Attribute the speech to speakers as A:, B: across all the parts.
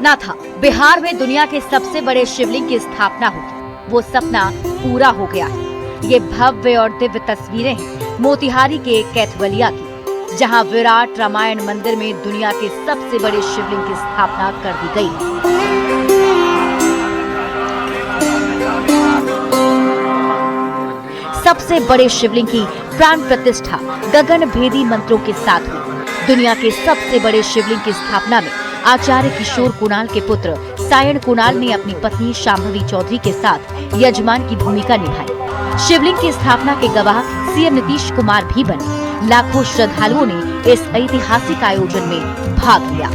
A: सपना था बिहार में दुनिया के सबसे बड़े शिवलिंग की स्थापना होगी। वो सपना पूरा हो गया है। ये भव्य और दिव्य तस्वीरें हैं मोतिहारी के कैथवलिया की, जहां विराट रामायण मंदिर में दुनिया के सबसे बड़े शिवलिंग की स्थापना कर दी गई है। सबसे बड़े शिवलिंग की प्राण प्रतिष्ठा गगन भेदी मंत्रों के साथ हुई। दुनिया के सबसे बड़े शिवलिंग की स्थापना में आचार्य किशोर कुणाल के पुत्र सायण कुणाल ने अपनी पत्नी शांभवी चौधरी के साथ यजमान की भूमिका निभाई। शिवलिंग की स्थापना के गवाह सीएम नीतीश कुमार भी बने। लाखों श्रद्धालुओं ने इस ऐतिहासिक आयोजन में भाग लिया।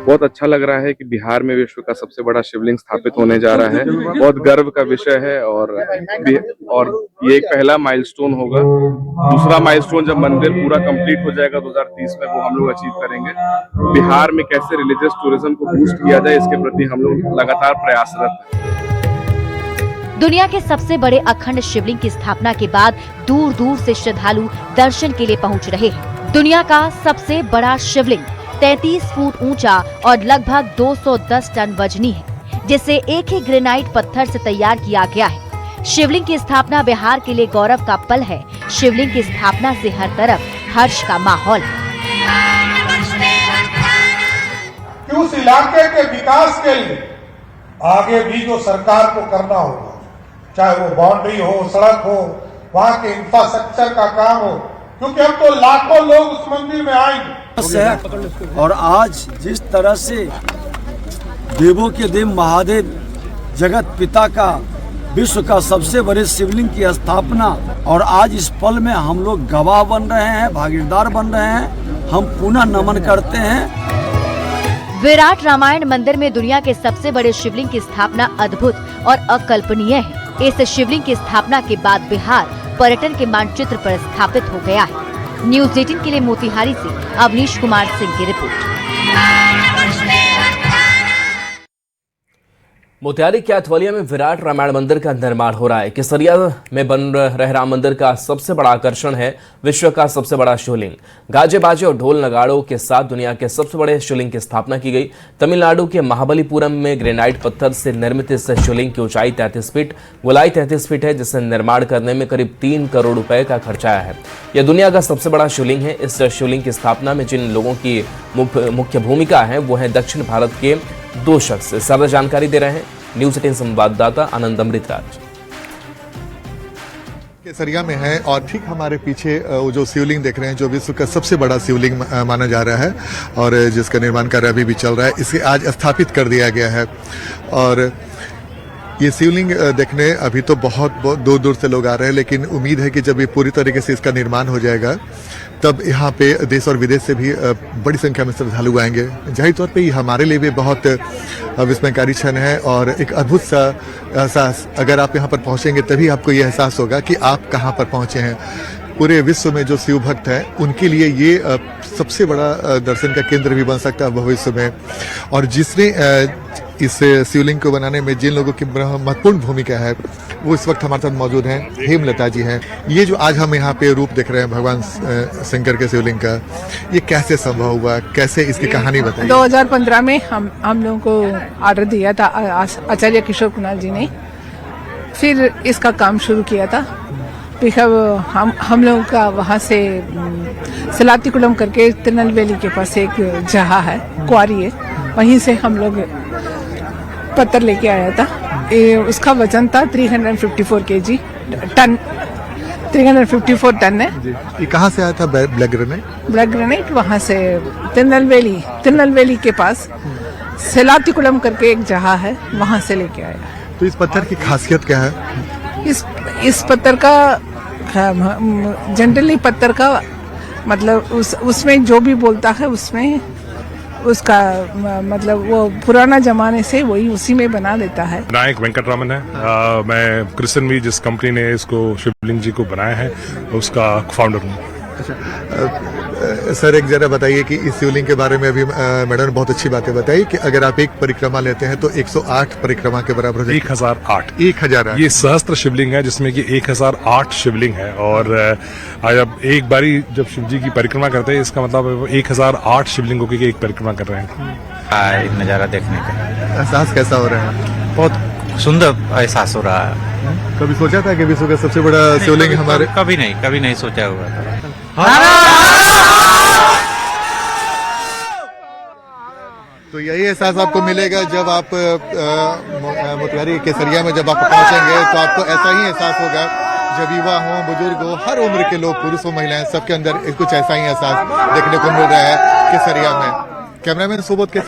B: बहुत अच्छा लग रहा है कि बिहार में विश्व का सबसे बड़ा शिवलिंग स्थापित होने जा रहा है। बहुत गर्व का विषय है और ये एक पहला माइलस्टोन होगा। दूसरा माइलस्टोन जब मंदिर पूरा कंप्लीट हो जाएगा 2030 में, वो हम लोग अचीव करेंगे। बिहार में कैसे रिलीजियस टूरिज्म को बूस्ट किया जाए, इसके प्रति हम लोग लगातार प्रयासरत हैं।
A: दुनिया के सबसे बड़े अखंड शिवलिंग की स्थापना के बाद दूर दूर से श्रद्धालु दर्शन के लिए पहुंच रहे हैं। दुनिया का सबसे बड़ा शिवलिंग 33 फुट ऊंचा और लगभग 210 टन वजनी है, जिसे एक ही ग्रेनाइट पत्थर से तैयार किया गया है। शिवलिंग की स्थापना बिहार के लिए गौरव का पल है। शिवलिंग की स्थापना से हर तरफ हर्ष का माहौल है।
C: उस इलाके के विकास के लिए आगे भी जो सरकार को करना होगा, चाहे वो बाउंड्री हो, सड़क हो, वहाँ के इंफ्रास्ट्रक्चर का काम हो, क्योंकि अब तो लाखों लोग उस मंदिर में आएंगे।
D: और आज जिस तरह से देवों के देव महादेव जगत पिता का विश्व का सबसे बड़े शिवलिंग की स्थापना, और आज इस पल में हम लोग गवाह बन रहे हैं, भागीदार बन रहे हैं, हम पुनः नमन करते हैं।
A: विराट रामायण मंदिर में दुनिया के सबसे बड़े शिवलिंग की स्थापना अद्भुत और अकल्पनीय है। इस शिवलिंग की स्थापना के बाद बिहार पर्यटन के मानचित्र पर स्थापित हो गया है। न्यूज़ 18 के लिए मोतिहारी से अवनीश कुमार सिंह की रिपोर्ट।
E: मोतिहारी कैथवलिया में विराट रामायण मंदिर का निर्माण हो रहा है। केसरिया में बन रहे राम मंदिर का सबसे बड़ा आकर्षण है विश्व का सबसे बड़ा शिवलिंग। गाजे बाजे और ढोल नगाड़ों के साथ दुनिया के सबसे बड़े शिवलिंग की स्थापना की गई। तमिलनाडु के महाबलीपुरम में ग्रेनाइट पत्थर से निर्मित इस शिवलिंग की ऊंचाई 33 फीट, गोलाई 33 फीट है, जिसे निर्माण करने में करीब 3 करोड़ रुपए का खर्च आया है। यह दुनिया का सबसे बड़ा शिवलिंग है। इस शिवलिंग की स्थापना में जिन लोगों की मुख्य भूमिका है वो है दक्षिण भारत के 2 शख्स। ज्यादा जानकारी दे रहे हैं न्यूज़ 18 संवाददाता आनंद अमृतराज।
F: केसरिया में है और ठीक हमारे पीछे वो जो शिवलिंग देख रहे हैं, जो विश्व का सबसे बड़ा शिवलिंग माना जा रहा है और जिसका निर्माण कार्य अभी भी चल रहा है, इसे आज स्थापित कर दिया गया है। और ये शिवलिंग देखने अभी तो बहुत दूर दूर से लोग आ रहे हैं, लेकिन उम्मीद है कि जब ये पूरी तरीके से इसका निर्माण हो जाएगा तब यहाँ पे देश और विदेश से भी बड़ी संख्या में श्रद्धालु आएंगे। जाहिर तौर पे ये हमारे लिए भी बहुत विस्मयकारी क्षण है और एक अद्भुत सा एहसास। अगर आप यहाँ पर पहुँचेंगे तभी आपको ये एहसास होगा कि आप कहाँ पर पहुँचे हैं। पूरे विश्व में जो शिव भक्त हैं उनके लिए ये सबसे बड़ा दर्शन का केंद्र भी बन सकता है भविष्य में। और जिसने इस शिवलिंग को बनाने में जिन लोगों की महत्वपूर्ण भूमिका है वो इस वक्त हमारे साथ मौजूद हैं। हेमलता जी हैं। ये जो आज हम यहाँ पे रूप देख रहे हैं भगवान शंकर के शिवलिंग का, ये कैसे संभव हुआ, कैसे इसकी कहानी बताइए।
G: 2015 में हम लोगों को ऑर्डर दिया था आचार्य किशोर कुणाल जी ने, फिर इसका काम शुरू किया था। हम लोगों का वहाँ से सलातीकुलम करके तिरुनेलवेली के पास एक जगह है, क्वारी है, वहीं से हम लोग पत्थर लेके आया था। उसका वजन था 354 kg टन, 354 टन है।
F: ये कहाँ से आया था ब्लैक ग्रेनाइट?
G: ब्लैक ग्रेनाइट वहाँ से तिरुनेलवेली के पास सलातीकुलम करके एक जगह है, वहाँ से लेके आया।
F: तो इस पत्थर की खासियत क्या है?
G: इस पत्थर का जनरली पत्थर का मतलब उसमें जो भी बोलता है उसमें उसका मतलब वो पुराना जमाने से वही उसी में बना देता है।
H: नायक वेंकटरामन है। मैं क्रिस्टन भी जिस कंपनी ने इसको शिवलिंग जी को बनाया है उसका फाउंडर हूँ।
F: अच्छा, सर एक जरा बताइए कि इस शिवलिंग के बारे में अभी मैडम ने बहुत अच्छी बातें बताई कि अगर आप एक परिक्रमा लेते हैं तो 108 परिक्रमा के बराबर हो जाएगी।
H: 1008
F: 1008
H: ये सहस्त्र शिवलिंग है, जिसमें कि 1008 शिवलिंग है। और आज अब एक बारी जब शिव जी की परिक्रमा करते हैं, इसका मतलब 1008 शिवलिंगों की एक परिक्रमा कर रहे हैं।
I: नज़ारा देखने का
F: एहसास कैसा हो रहा है?
I: बहुत सुंदर एहसास हो रहा है।
F: कभी सोचा था कि विश्व का सबसे बड़ा शिवलिंग हमारे?
I: कभी नहीं सोचा हुआ था।
F: तो यही एहसास आपको मिलेगा जब आप मोतिहारी केसरिया में जब आप पहुंचेंगे, तो आपको ऐसा ही एहसास होगा। जब युवा हो, बुजुर्ग हो, हर उम्र के लोग, पुरुष हो, महिलाएं, सबके अंदर कुछ ऐसा ही एहसास देखने को मिल रहा है केसरिया में। कैमरामैन सुबोध के